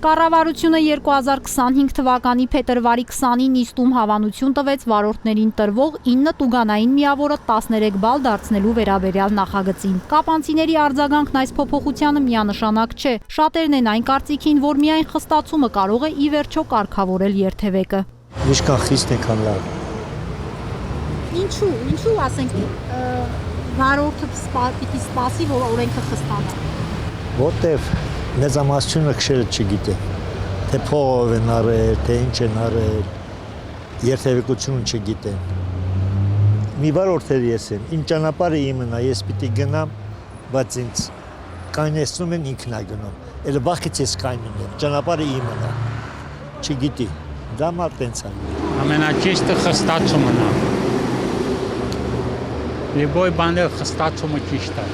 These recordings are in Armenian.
Կառավարությունը 2025 թվականի փետրվարի 20-ին նիստում հավանություն տվեց վարորդներին տրվող 9 տուգանային միավորը 13 բալ դարձնելու վերաբերյալ նախագծին։ Կապանցիների արձագանքն այս փոփոխությանը միանշանակ չէ։ Շատերն են այն կարծիքին, որ միայն խստացումը կարող է ի վերջո կարգավորել երթևեկը։ Ինչքան խիստ է, քան լավ։ Ինչու ասենք վարորդը պիտի սպասի, որ օրենքը խստանա։ Որտեվ մեծամասնությունը քշերը չգիտե, թե փողով են արել, թե ինչ են արել, երթևեկությունը չգիտեն։ Մի վարորդեր ես եմ, իմ ճանապարհը իմն է, ես պիտի գնամ, բայց ինձ կայնեցնում են ինքն է գնում։ Էլ վախից ես կայնում եմ, ճանապարհը իմն է, չգիտի, դա մալ տենց է։ Ամենաճիշտը խստացումն է։ Լիբոյ բաներ խստացումը ճիշտ է։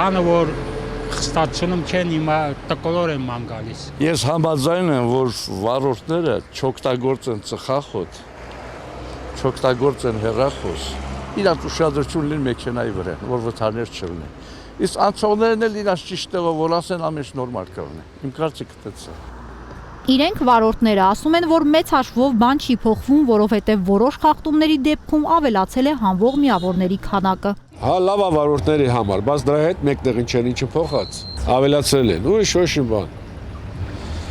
Տանը որ խստացում չեն հիմա տկոլոր են ման գալիս։ Ես համաձայն եմ, որ վարորդները չօգտագործեն ծխախոտ, չօգտագործեն հեռախոս, իրանց ուշադրություն լինի մեքենայի վրա, որ վթարներ չլինի։ Իսկ անցողներն էլ իրանց ճիշտ տեղով որ ասեն ամեն ինչ նորմալ կլինի։ Իմ կարծիքը դա է։ Իրենք վարորդները ասում են, որ մեծ հաշվով բան չի փոխվում, որովհետև որոշ խախտումների դեպքում ավելացել է հանվող միավորների քանակը։ Հա լավ է վարորդների համար, բայց դրա հետ մեկտեղին չեն ինչը փոխած, ավելացրել են, ուրիշ ոչ մի բան։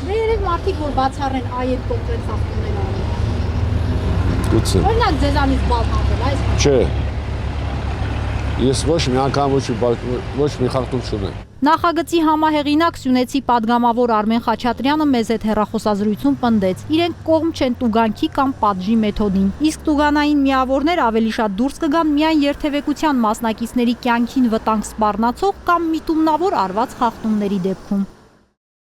Դե երեք մարդիկ որ բացառեն այդ կոնկրետ խախտումները արել։ Գուցե։ Օրինակ ձեզանից բալ հանվել, այս։ Չէ։ Ես ոչ մի անգամ ոչ մի խախտում չունեմ։ Նախագծի համահեղինակ սյունեցի падգամավոր Արմեն Խաչատրյանը մեզ հետ հեռախոսազրույցում պնդեց. իրենք կողմ չեն տուգանքի կամ պատժի մեթոդին, իսկ տուգանային միավորներ ավելի շատ դուրս կգան միայն երթևեկության մասնակիցների կյանքին վտանգ սպառնացող կամ միտումնավոր արված խախտումների դեպքում։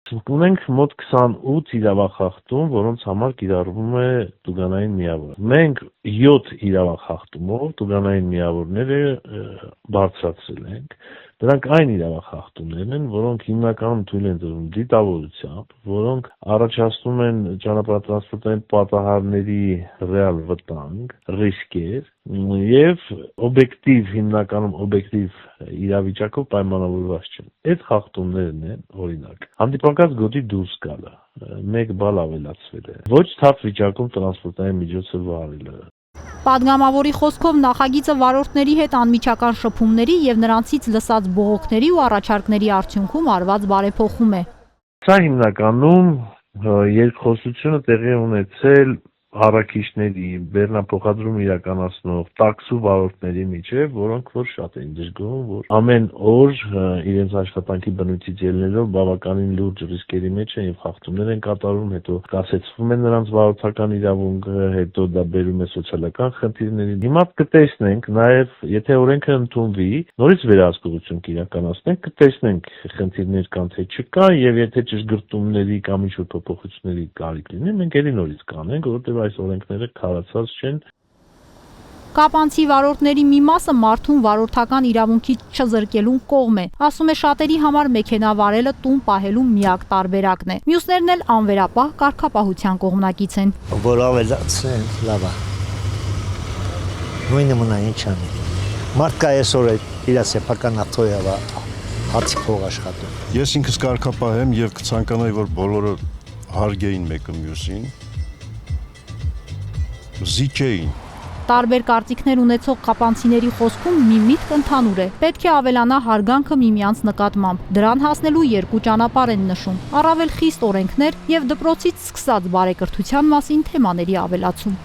Ունենք մոտ 28 իրավախախտում, որոնց համար կիրառվում է տուգանային միավոր։ Մենք 7 իրավախախտումով տուգանային միավորները բարձրացրել ենք։ Դրանք այն իրավախախտումներն են, որոնք հիմնականում թույլ են տրվում դիտավորությամբ, որոնք առաջացնում են ճանապարհատրանսպորտային պատահարների ռեալ վտանգ, ռիսկեր եւ օբյեկտիվ հիմնականում օբյեկտիվ իրավիճակով պայմանավորված չեն։ Այդ խախտումներն են, օրինակ, հանդիպակաց գոտի դուրս գալը, 1 բալ ավելացվել է, ոչ թարթ վիճակում տրանսպորտային միջոցը վարելը։ Падգամավորի խոսքով նախագիծը վարորդների հետ անմիջական շփումների եւ նրանցից լսած բողոքների ու առաջարկների արդյունքում արված բարեփոխում է։ Սա հիմնականում երկխոսությունը տեղի ունեցել առաքիչների, բեռնափոխադրում իրականացնող, տաքսու վարորդների միջև, որոնք որ շատ են դժգոհում, որ ամեն օր իրենց աշխատանքի բնույթից ելնելով բավականին լուրջ ռիսկերի մեջ են եւ խախտումներ են կատարում, հետո կասեցվում է նրանց վարորդական իրավունքը, հետո դա բերում է սոցիալական խնդիրների։ Հիմա կտեսնենք նաեւ, եթե օրենքը ընդունվի, նորից վերահսկողություն կիրականացնենք, կտեսնենք խնդիրներ կան թե չկա եւ եթե ճշգրտումների կամ ինչ-որ փոփոխությունների կարիք լինի, մենք ելի նորից կանենք, որովհետեւ այս օրենքները քարացած չեն։ Կապանցի վարորդների մի մասը մարդուն վարորդական իրավունքից չզրկելուն կողմ է։ Ասում է շատերի համար մեքենա վարելը տուն պահելու միակ տարբերակն է։ Մյուսներն էլ անվերապահ կարգապահության կողմնակից են։ Որ ավելացնեն, լավ է։ Նույնը մնա ինչ անի։ Մարդկա այսօր իր սեփական ավտոյով հացի փող աշխատում։ Ես ինքս կարգապահ եմ եւ կցանկանայի, որ բոլորը հարգեին մեկը մյուսին։ Զիջեին։ Տարբեր կարծիքներ ունեցող կապանցիների խոսքում մի միտք ընդհանուր է։ Պետք է ավելանա հարգանքը միմյանց նկատմամբ։ Դրան հասնելու 2 ճանապարհ են նշում՝ առավել խիստ օրենքներ եւ դպրոցից սկսած բարեկրթության մասին թեմաների ավելացում։